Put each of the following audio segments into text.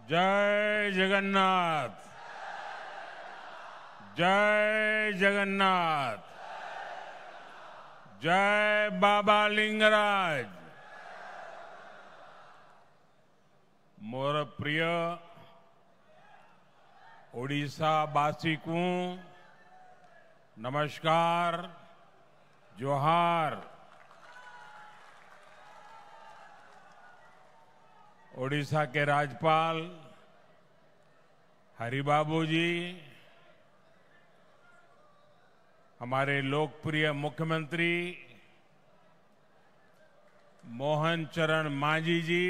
जय जगन्नाथ। जय जगन्नाथ। जय बाबा लिंगराज। मोर प्रिय ओडिशा वासी को नमस्कार, जोहार। ओडिशा के राज्यपाल हरिबाबू जी, हमारे लोकप्रिय मुख्यमंत्री मोहन चरण मांझी जी,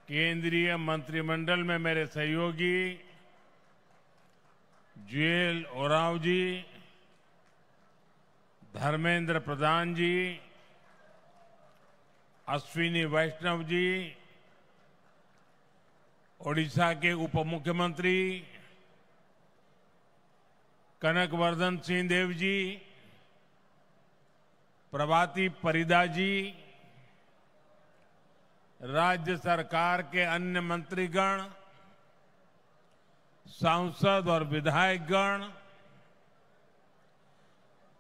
केंद्रीय मंत्रिमंडल में मेरे सहयोगी जुएल ओरांव जी, धर्मेंद्र प्रधान जी, अश्विनी वैष्णव जी, ओडिशा के उप मुख्यमंत्री कनकवर्धन सिंह देव जी, प्रभाती परिदा जी, राज्य सरकार के अन्य मंत्रीगण, सांसद और विधायकगण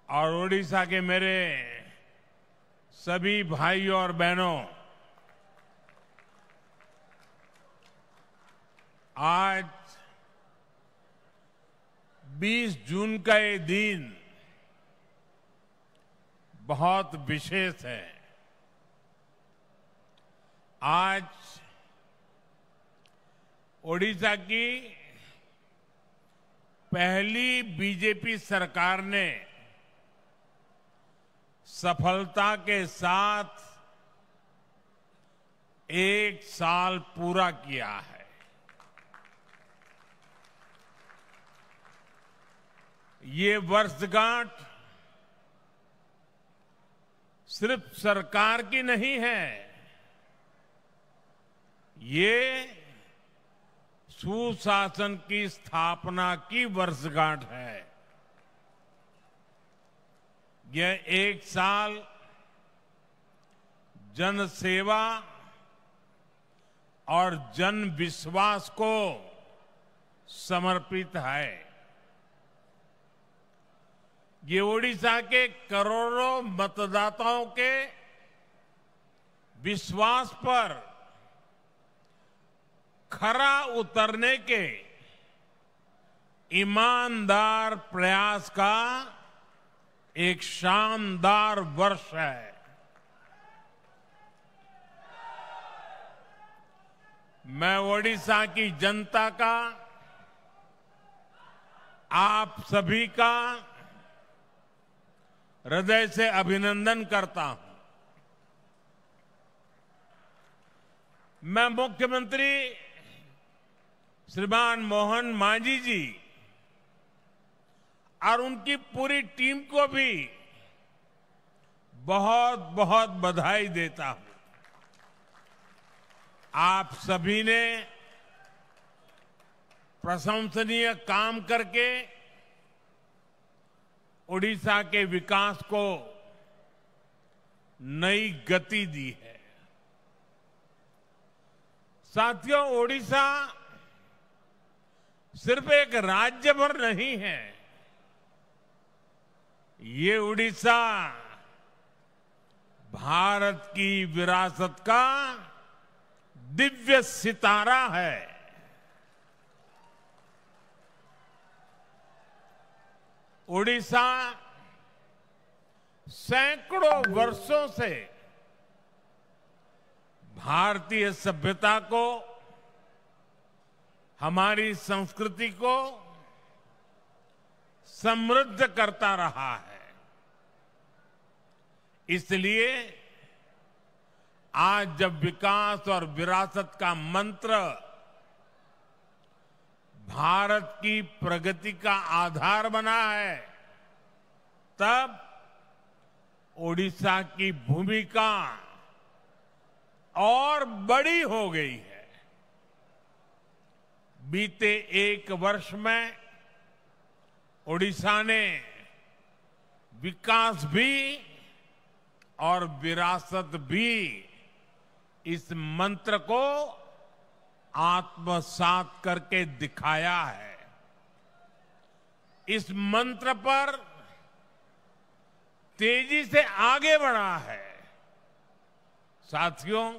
और ओडिशा के मेरे सभी भाइयों और बहनों, आज 20 जून का ये दिन बहुत विशेष है। आज ओडिशा की पहली बीजेपी सरकार ने सफलता के साथ 1 साल पूरा किया है। ये वर्षगांठ सिर्फ सरकार की नहीं है, ये सुशासन की स्थापना की वर्षगांठ है। यह 1 साल जन सेवा और जन विश्वास को समर्पित है। ये ओडिशा के करोड़ों मतदाताओं के विश्वास पर खरा उतरने के ईमानदार प्रयास का एक शानदार वर्ष है। मैं ओडिशा की जनता का, आप सभी का हृदय से अभिनंदन करता हूं। मैं मुख्यमंत्री श्रीमान मोहन मांझी जी और उनकी पूरी टीम को भी बहुत बहुत बधाई देता हूं। आप सभी ने प्रशंसनीय काम करके ओडिशा के विकास को नई गति दी है। साथियों, ओडिशा सिर्फ एक राज्य भर नहीं है, ये उड़ीसा भारत की विरासत का दिव्य सितारा है। ओडिशा सैकड़ों वर्षों से भारतीय सभ्यता को, हमारी संस्कृति को समृद्ध करता रहा है। इसलिए आज जब विकास और विरासत का मंत्र भारत की प्रगति का आधार बना है, तब ओडिशा की भूमिका और बड़ी हो गई है। बीते 1 वर्ष में ओडिशा ने विकास भी और विरासत भी इस मंत्र को आत्मसात करके दिखाया है। इस मंत्र पर तेजी से आगे बढ़ा है। साथियों,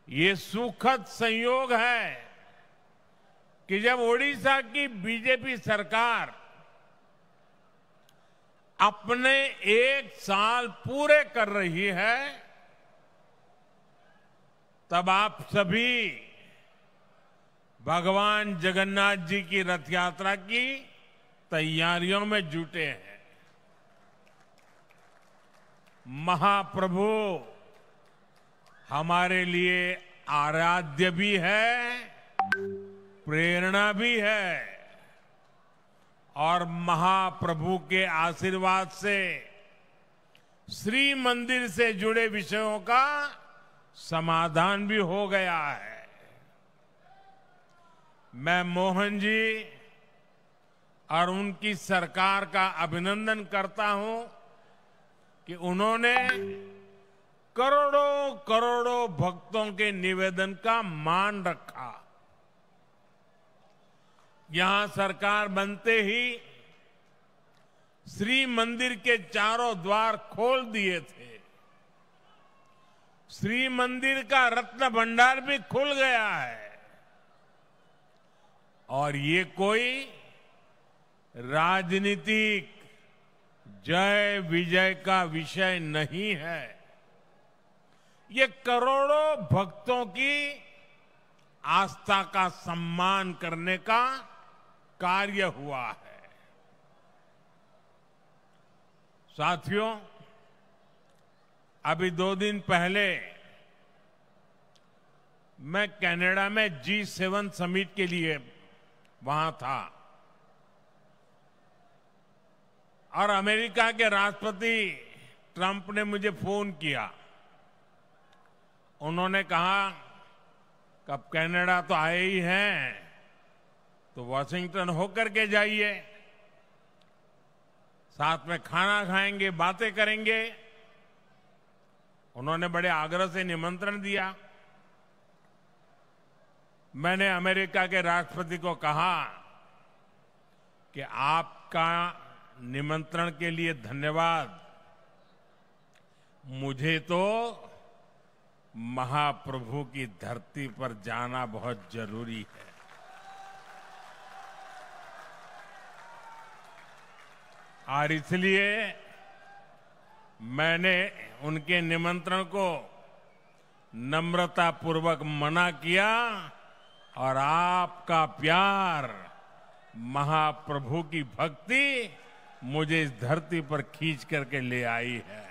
ये सुखद संयोग है कि जब ओडिशा की बीजेपी सरकार अपने 1 साल पूरे कर रही है, तब आप सभी भगवान जगन्नाथ जी की रथ यात्रा की तैयारियों में जुटे हैं। महाप्रभु हमारे लिए आराध्य भी है, प्रेरणा भी है और महाप्रभु के आशीर्वाद से श्री मंदिर से जुड़े विषयों का समाधान भी हो गया है। मैं मोहन जी और उनकी सरकार का अभिनंदन करता हूं कि उन्होंने करोड़ों करोड़ों भक्तों के निवेदन का मान रखा। यहां सरकार बनते ही श्री मंदिर के चारों द्वार खोल दिए थे। श्री मंदिर का रत्न भंडार भी खुल गया है और ये कोई राजनीतिक जय विजय का विषय नहीं है। ये करोड़ों भक्तों की आस्था का सम्मान करने का कार्य हुआ है। साथियों, अभी 2 दिन पहले मैं कनाडा में G7 समिट के लिए वहां था और अमेरिका के राष्ट्रपति ट्रंप ने मुझे फोन किया। उन्होंने कहा कि अब कनाडा तो आए ही हैं, तो वॉशिंगटन होकर के जाइए, साथ में खाना खाएंगे, बातें करेंगे। उन्होंने बड़े आग्रह से निमंत्रण दिया। मैंने अमेरिका के राष्ट्रपति को कहा कि आपका निमंत्रण के लिए धन्यवाद, मुझे तो महाप्रभु की धरती पर जाना बहुत जरूरी है। और इसलिए मैंने उनके निमंत्रण को नम्रतापूर्वक मना किया और आपका प्यार, महाप्रभु की भक्ति मुझे इस धरती पर खींच करके ले आई है।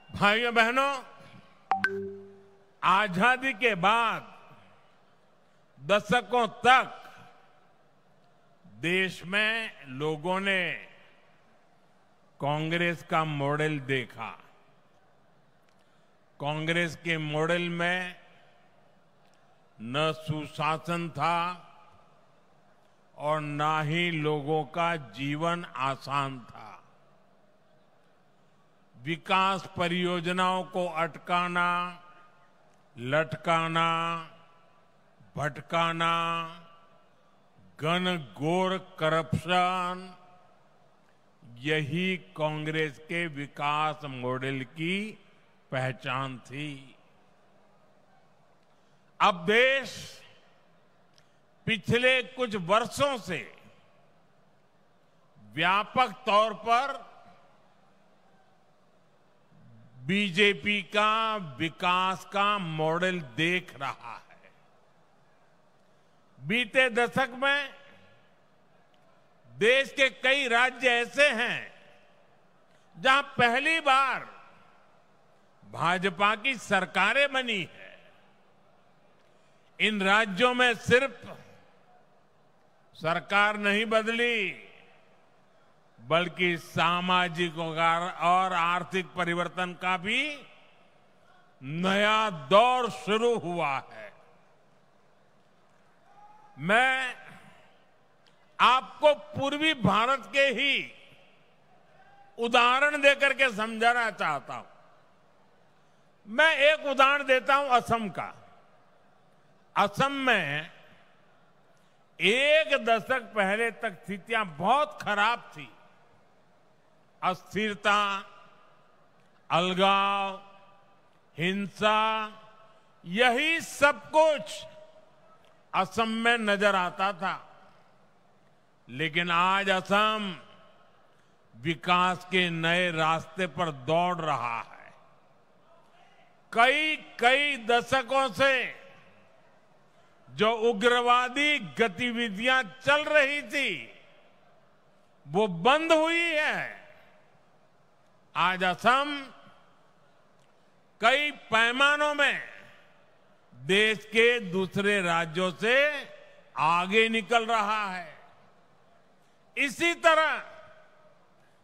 भाइयों बहनों, आजादी के बाद दशकों तक देश में लोगों ने कांग्रेस का मॉडल देखा। कांग्रेस के मॉडल में न सुशासन था और ना ही लोगों का जीवन आसान था। विकास परियोजनाओं को अटकाना, लटकाना, भटकाना, घनघोर करप्शन, यही कांग्रेस के विकास मॉडल की पहचान थी। अब देश पिछले कुछ वर्षों से व्यापक तौर पर बीजेपी का विकास का मॉडल देख रहा है। बीते दशक में देश के कई राज्य ऐसे हैं जहां पहली बार भाजपा की सरकारें बनी है। इन राज्यों में सिर्फ सरकार नहीं बदली, बल्कि सामाजिक और आर्थिक परिवर्तन का भी नया दौर शुरू हुआ है। मैं आपको पूर्वी भारत के ही उदाहरण देकर के समझाना चाहता हूं। मैं एक उदाहरण देता हूं असम का। असम में एक दशक पहले तक स्थितियां बहुत खराब थी। अस्थिरता, अलगाव, हिंसा, यही सब कुछ असम में नजर आता था। लेकिन आज असम विकास के नए रास्ते पर दौड़ रहा है। कई दशकों से जो उग्रवादी गतिविधियां चल रही थी वो बंद हुई है। आज असम कई पैमानों में देश के दूसरे राज्यों से आगे निकल रहा है। इसी तरह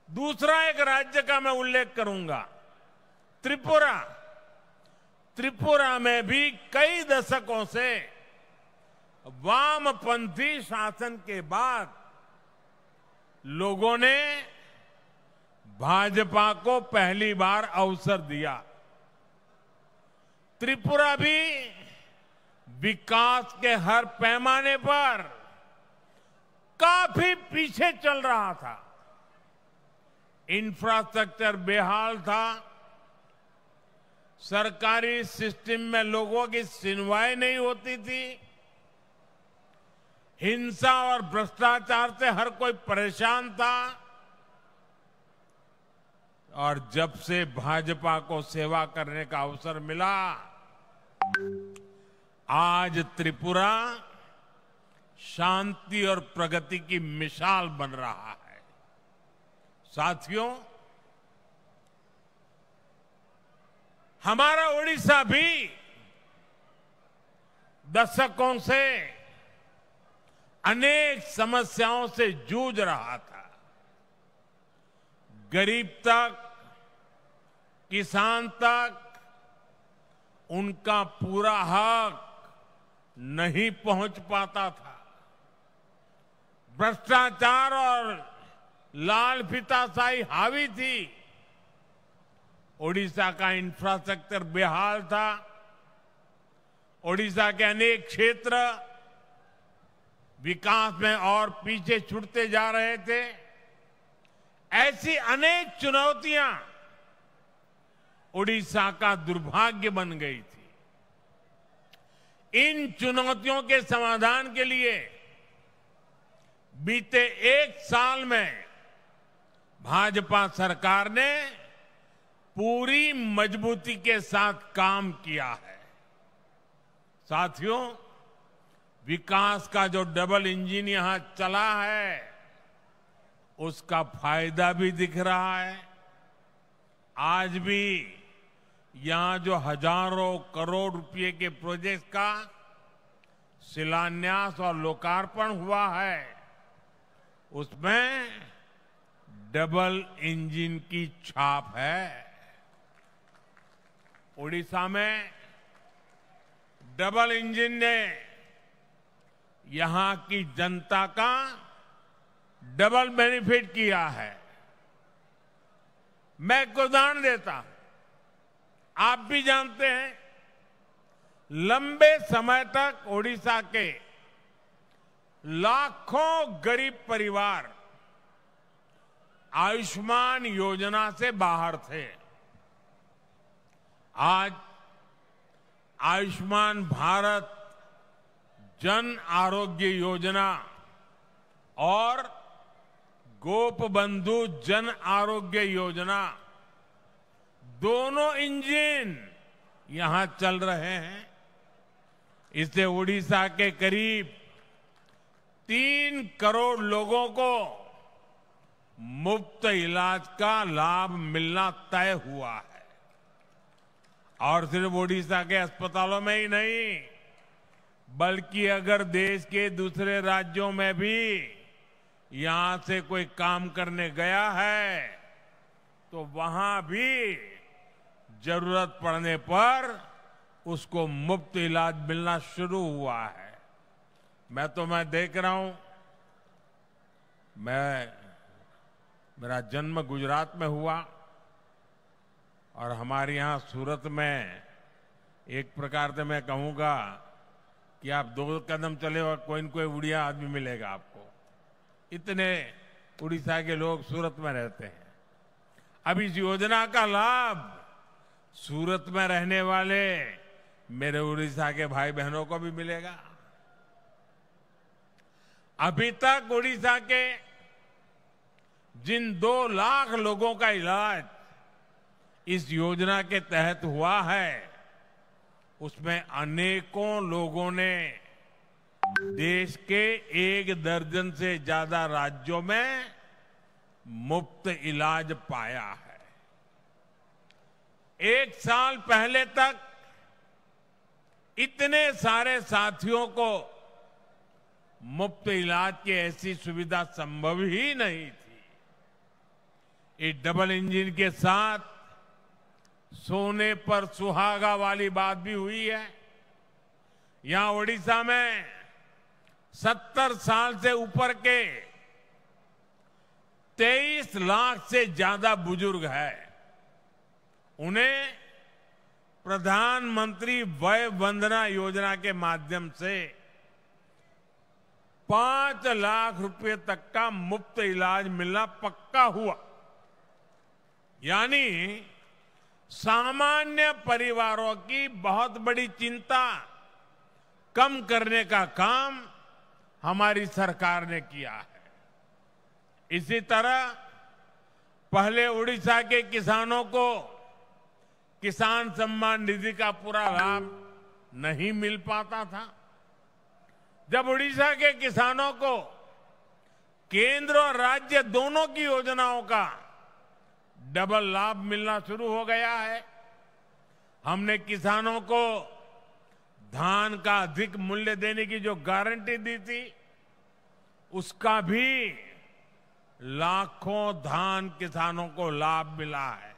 दूसरा एक राज्य का मैं उल्लेख करूंगा, त्रिपुरा। त्रिपुरा में भी कई दशकों से वामपंथी शासन के बाद लोगों ने भाजपा को पहली बार अवसर दिया। त्रिपुरा भी विकास के हर पैमाने पर काफी पीछे चल रहा था। इंफ्रास्ट्रक्चर बेहाल था, सरकारी सिस्टम में लोगों की सुनवाई नहीं होती थी, हिंसा और भ्रष्टाचार से हर कोई परेशान था। और जब से भाजपा को सेवा करने का अवसर मिला, आज त्रिपुरा शांति और प्रगति की मिसाल बन रहा है। साथियों, हमारा ओडिशा भी दशकों से अनेक समस्याओं से जूझ रहा था। गरीब तक, किसान तक उनका पूरा हक नहीं पहुंच पाता था। भ्रष्टाचार और लाल फीताशाही हावी थी। ओडिशा का इंफ्रास्ट्रक्चर बेहाल था। ओडिशा के अनेक क्षेत्र विकास में और पीछे छूटते जा रहे थे। ऐसी अनेक चुनौतियां ओडिशा का दुर्भाग्य बन गई थी। इन चुनौतियों के समाधान के लिए बीते एक साल में भाजपा सरकार ने पूरी मजबूती के साथ काम किया है। साथियों, विकास का जो डबल इंजन यहां चला है उसका फायदा भी दिख रहा है। आज भी यहां जो हजारों करोड़ रुपए के प्रोजेक्ट का शिलान्यास और लोकार्पण हुआ है, उसमें डबल इंजन की छाप है। ओडिशा में डबल इंजन ने यहां की जनता का डबल बेनिफिट किया है। मैं एक उदाहरण देता हूं। आप भी जानते हैं, लंबे समय तक ओडिशा के लाखों गरीब परिवार आयुष्मान योजना से बाहर थे। आज आयुष्मान भारत जन आरोग्य योजना और गोपबंधु जन आरोग्य योजना, दोनों इंजन यहां चल रहे हैं। इससे ओडिशा के करीब 3 करोड़ लोगों को मुफ्त इलाज का लाभ मिलना तय हुआ है। और सिर्फ ओडिशा के अस्पतालों में ही नहीं, बल्कि अगर देश के दूसरे राज्यों में भी यहां से कोई काम करने गया है तो वहां भी जरूरत पड़ने पर उसको मुफ्त इलाज मिलना शुरू हुआ है। मैं देख रहा हूं, मैं मेरा जन्म गुजरात में हुआ और हमारे यहाँ सूरत में एक प्रकार से मैं कहूँगा कि आप 2 कदम चले और कोई न कोई उड़िया आदमी मिलेगा आपको। इतने उड़ीसा के लोग सूरत में रहते हैं। अब इस योजना का लाभ सूरत में रहने वाले मेरे उड़ीसा के भाई बहनों को भी मिलेगा। अभी तक उड़ीसा के जिन 2 लाख लोगों का इलाज इस योजना के तहत हुआ है, उसमें अनेकों लोगों ने देश के 1 दर्जन से ज्यादा राज्यों में मुफ्त इलाज पाया है। 1 साल पहले तक इतने सारे साथियों को मुफ्त इलाज की ऐसी सुविधा संभव ही नहीं थी। इस डबल इंजन के साथ सोने पर सुहागा वाली बात भी हुई है। यहां ओडिशा में 70 साल से ऊपर के 23 लाख से ज्यादा बुजुर्ग हैं। उन्हें प्रधानमंत्री वय वंदना योजना के माध्यम से 5 लाख रुपए तक का मुफ्त इलाज मिलना पक्का हुआ। यानी सामान्य परिवारों की बहुत बड़ी चिंता कम करने का काम हमारी सरकार ने किया है। इसी तरह पहले उड़ीसा के किसानों को किसान सम्मान निधि का पूरा लाभ नहीं मिल पाता था। जब उड़ीसा के किसानों को केंद्र और राज्य दोनों की योजनाओं का डबल लाभ मिलना शुरू हो गया है। हमने किसानों को धान का अधिक मूल्य देने की जो गारंटी दी थी, उसका भी लाखों धान किसानों को लाभ मिला है।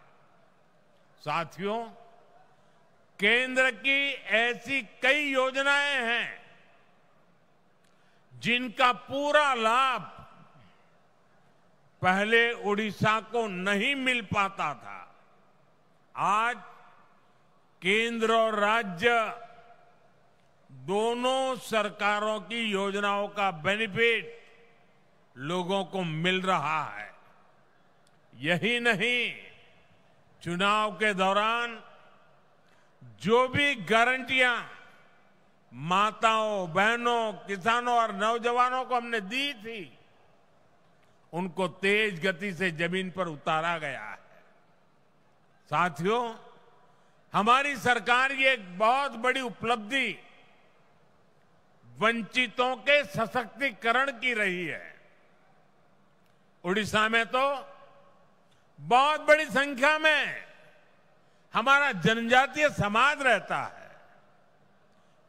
साथियों, केंद्र की ऐसी कई योजनाएं हैं जिनका पूरा लाभ पहले उड़ीसा को नहीं मिल पाता था। आज केंद्र और राज्य दोनों सरकारों की योजनाओं का बेनिफिट लोगों को मिल रहा है। यही नहीं, चुनाव के दौरान जो भी गारंटियां माताओं, बहनों, किसानों और नौजवानों को हमने दी थी, उनको तेज गति से जमीन पर उतारा गया है। साथियों, हमारी सरकार की एक बहुत बड़ी उपलब्धि वंचितों के सशक्तिकरण की रही है। उड़ीसा में तो बहुत बड़ी संख्या में हमारा जनजातीय समाज रहता है,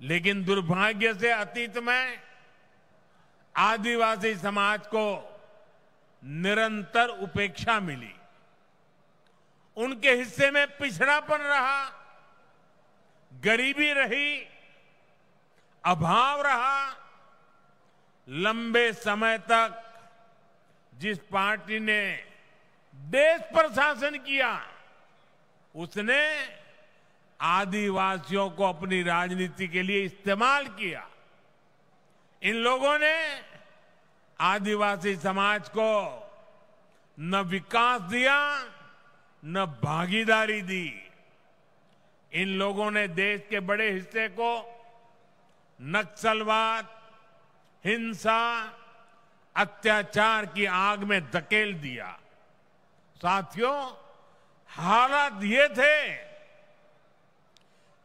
लेकिन दुर्भाग्य से अतीत में आदिवासी समाज को निरंतर उपेक्षा मिली। उनके हिस्से में पिछड़ापन रहा, गरीबी रही, अभाव रहा। लंबे समय तक जिस पार्टी ने देश पर शासन किया, उसने आदिवासियों को अपनी राजनीति के लिए इस्तेमाल किया। इन लोगों ने आदिवासी समाज को न विकास दिया, न भागीदारी दी। इन लोगों ने देश के बड़े हिस्से को नक्सलवाद, हिंसा, अत्याचार की आग में धकेल दिया। साथियों, हालात ये थे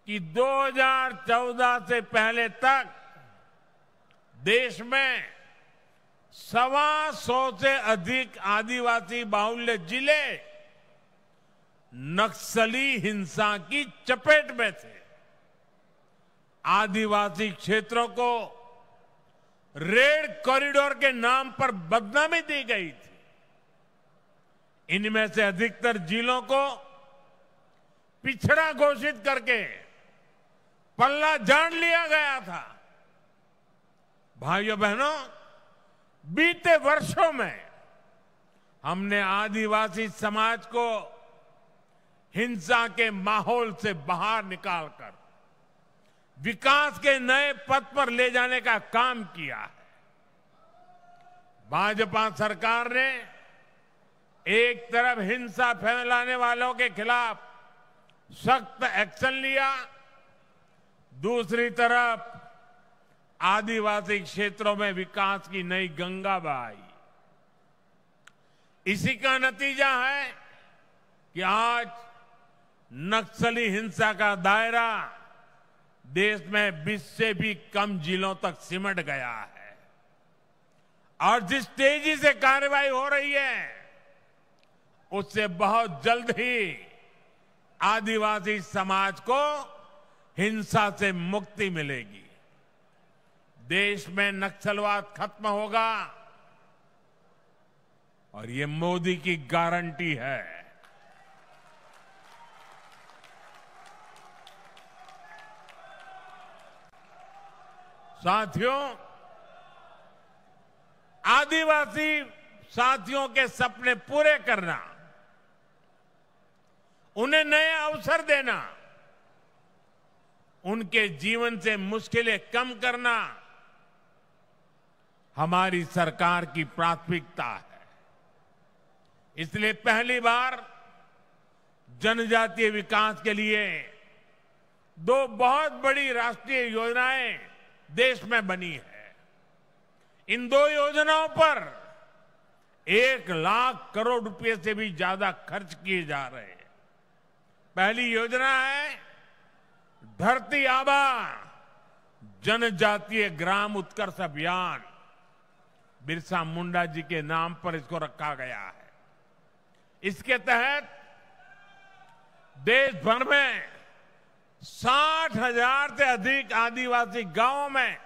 कि 2014 से पहले तक देश में 125 से अधिक आदिवासी बाहुल्य जिले नक्सली हिंसा की चपेट में थे। आदिवासी क्षेत्रों को रेड कॉरिडोर के नाम पर बदनामी दी गई थी। इनमें से अधिकतर जिलों को पिछड़ा घोषित करके पल्ला झाड़ लिया गया था। भाइयों बहनों, बीते वर्षों में हमने आदिवासी समाज को हिंसा के माहौल से बाहर निकालकर विकास के नए पथ पर ले जाने का काम किया है। भाजपा सरकार ने एक तरफ हिंसा फैलाने वालों के खिलाफ सख्त एक्शन लिया, दूसरी तरफ आदिवासी क्षेत्रों में विकास की नई गंगा बहाई। इसी का नतीजा है कि आज नक्सली हिंसा का दायरा देश में 20 से भी कम जिलों तक सिमट गया है और जिस तेजी से कार्रवाई हो रही है उससे बहुत जल्द ही आदिवासी समाज को हिंसा से मुक्ति मिलेगी। देश में नक्सलवाद खत्म होगा और ये मोदी की गारंटी है। साथियों, आदिवासी साथियों के सपने पूरे करना, उन्हें नए अवसर देना, उनके जीवन से मुश्किलें कम करना हमारी सरकार की प्राथमिकता है। इसलिए पहली बार जनजातीय विकास के लिए 2 बहुत बड़ी राष्ट्रीय योजनाएं देश में बनी है। इन 2 योजनाओं पर 1 लाख करोड़ रुपए से भी ज्यादा खर्च किए जा रहे हैं। पहली योजना है धरती आबा जनजातीय ग्राम उत्कर्ष अभियान। बिरसा मुंडा जी के नाम पर इसको रखा गया है। इसके तहत देश भर में 60,000 से अधिक आदिवासी गांवों में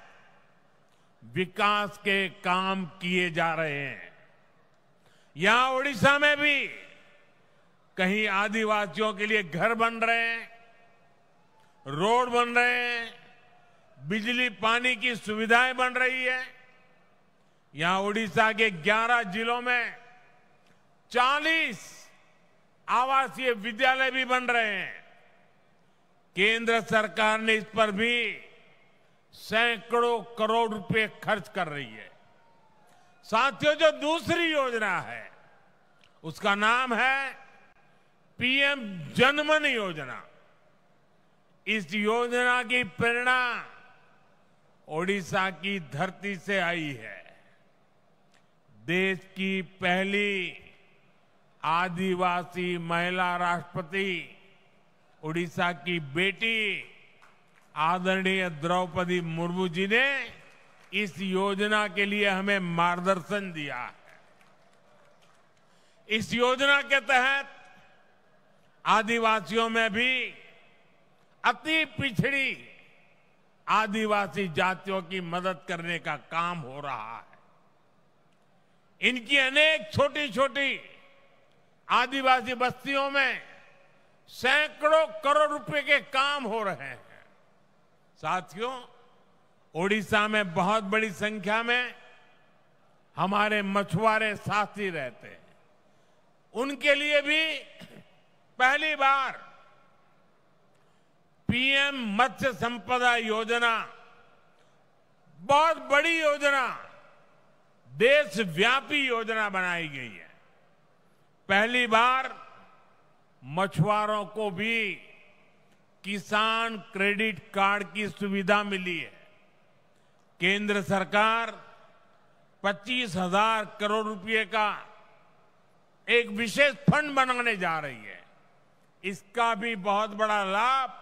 विकास के काम किए जा रहे हैं। यहां ओडिशा में भी कहीं आदिवासियों के लिए घर बन रहे हैं, रोड बन रहे हैं, बिजली पानी की सुविधाएं बन रही है। यहां ओडिशा के 11 जिलों में 40 आवासीय विद्यालय भी बन रहे हैं। केंद्र सरकार ने इस पर भी सैकड़ों करोड़ रुपए खर्च कर रही है। साथियों, जो दूसरी योजना है उसका नाम है पीएम जनमन योजना। इस योजना की प्रेरणा ओडिशा की धरती से आई है। देश की पहली आदिवासी महिला राष्ट्रपति ओडिशा की बेटी आदरणीय द्रौपदी मुर्मू जी ने इस योजना के लिए हमें मार्गदर्शन दिया है। इस योजना के तहत आदिवासियों में भी अति पिछड़ी आदिवासी जातियों की मदद करने का काम हो रहा है। इनकी अनेक छोटी छोटी आदिवासी बस्तियों में सैकड़ों करोड़ रुपए के काम हो रहे हैं। साथियों, ओडिशा में बहुत बड़ी संख्या में हमारे मछुआरे साथी रहते हैं। उनके लिए भी पहली बार पीएम मत्स्य संपदा योजना, बहुत बड़ी योजना, देशव्यापी योजना बनाई गई है। पहली बार मछुआरों को भी किसान क्रेडिट कार्ड की सुविधा मिली है। केंद्र सरकार 25,000 करोड़ रुपए का एक विशेष फंड बनाने जा रही है। इसका भी बहुत बड़ा लाभ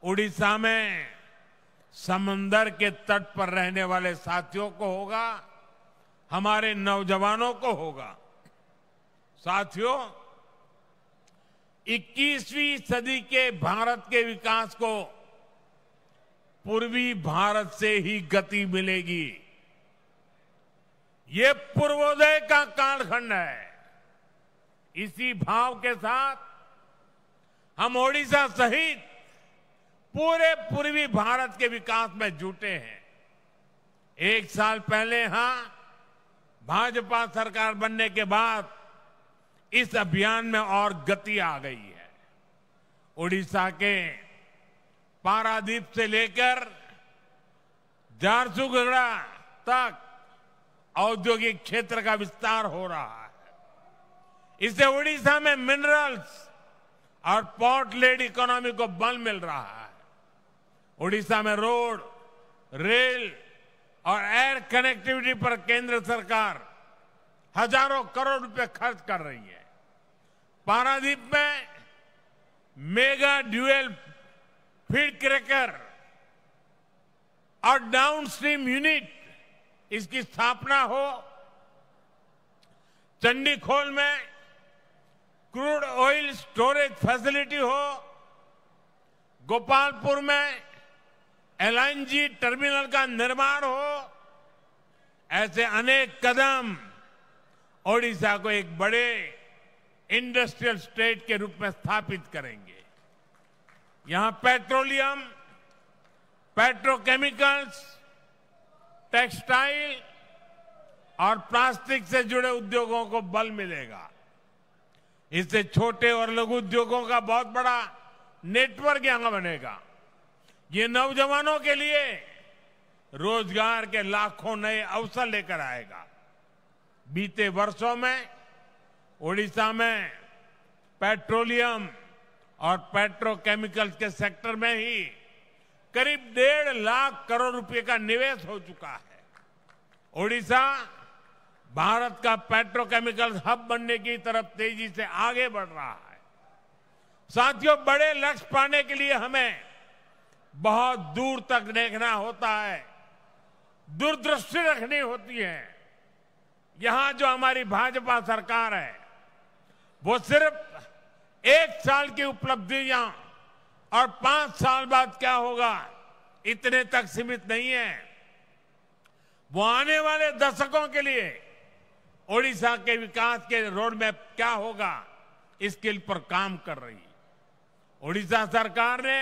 उड़ीसा में समंदर के तट पर रहने वाले साथियों को होगा, हमारे नौजवानों को होगा। साथियों, 21वीं सदी के भारत के विकास को पूर्वी भारत से ही गति मिलेगी। ये पूर्वोदय का कालखंड है। इसी भाव के साथ हम ओडिशा सहित पूरे पूर्वी भारत के विकास में जुटे हैं। 1 साल पहले यहां भाजपा सरकार बनने के बाद इस अभियान में और गति आ गई है। ओडिशा के पारादीप से लेकर झारसुगुड़ा तक औद्योगिक क्षेत्र का विस्तार हो रहा है। इससे ओडिशा में मिनरल्स और पोर्ट लेड इकोनॉमी को बल मिल रहा है। ओडिशा में रोड, रेल और एयर कनेक्टिविटी पर केंद्र सरकार हजारों करोड़ रुपए खर्च कर रही है। पारादीप में मेगा ड्यूएल फीड क्रैकर और डाउनस्ट्रीम यूनिट इसकी स्थापना हो। चंडीखोल में क्रूड ऑयल स्टोरेज फैसिलिटी हो। गोपालपुर में एलएनजी टर्मिनल का निर्माण हो। ऐसे अनेक कदम ओडिशा को एक बड़े इंडस्ट्रियल स्टेट के रूप में स्थापित करेंगे। यहां पेट्रोलियम, पेट्रोकेमिकल्स, टेक्सटाइल और प्लास्टिक से जुड़े उद्योगों को बल मिलेगा। इससे छोटे और लघु उद्योगों का बहुत बड़ा नेटवर्क यहां बनेगा। ये नौजवानों के लिए रोजगार के लाखों नए अवसर लेकर आएगा। बीते वर्षों में ओडिशा में पेट्रोलियम और पेट्रोकेमिकल्स के सेक्टर में ही करीब 1.5 लाख करोड़ रुपए का निवेश हो चुका है। ओडिशा भारत का पेट्रोकेमिकल हब बनने की तरफ तेजी से आगे बढ़ रहा है। साथियों, बड़े लक्ष्य पाने के लिए हमें बहुत दूर तक देखना होता है, दूरदृष्टि रखनी होती है। यहां जो हमारी भाजपा सरकार है वो सिर्फ 1 साल की उपलब्धियां और 5 साल बाद क्या होगा इतने तक सीमित नहीं है। वो आने वाले दशकों के लिए ओडिशा के विकास के रोड मैप क्या होगा इसके पर काम कर रही है। ओडिशा सरकार ने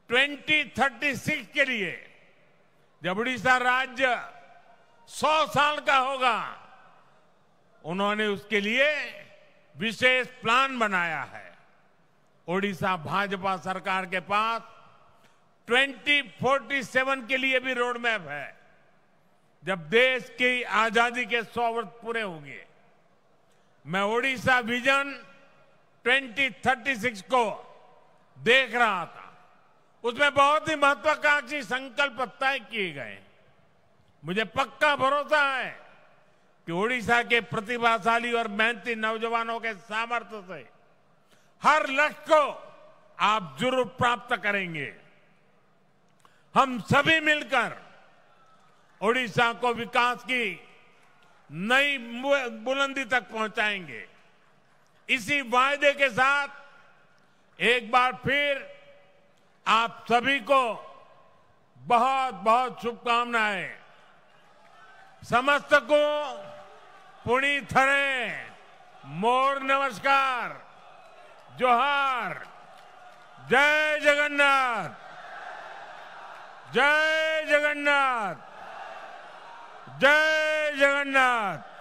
2036 के लिए, जब ओडिशा राज्य 100 साल का होगा, उन्होंने उसके लिए विशेष प्लान बनाया है। ओडिशा भाजपा सरकार के पास 2047 के लिए भी रोड मैप है, जब देश की आजादी के 100 वर्ष पूरे होंगे। मैं ओडिशा विजन 2036 को देख रहा था। उसमें बहुत ही महत्वाकांक्षी संकल्प तय किए गए। मुझे पक्का भरोसा है कि ओडिशा के प्रतिभाशाली और मेहनती नौजवानों के सामर्थ्य से हर लक्ष्य को आप जरूर प्राप्त करेंगे। हम सभी मिलकर ओडिशा को विकास की नई बुलंदी तक पहुंचाएंगे। इसी वायदे के साथ एक बार फिर आप सभी को बहुत बहुत शुभकामनाएं। समस्त को पुणी थरे मोर नमस्कार, जोहार। जय जगन्नाथ, जय जगन्नाथ, जय जगन्नाथ।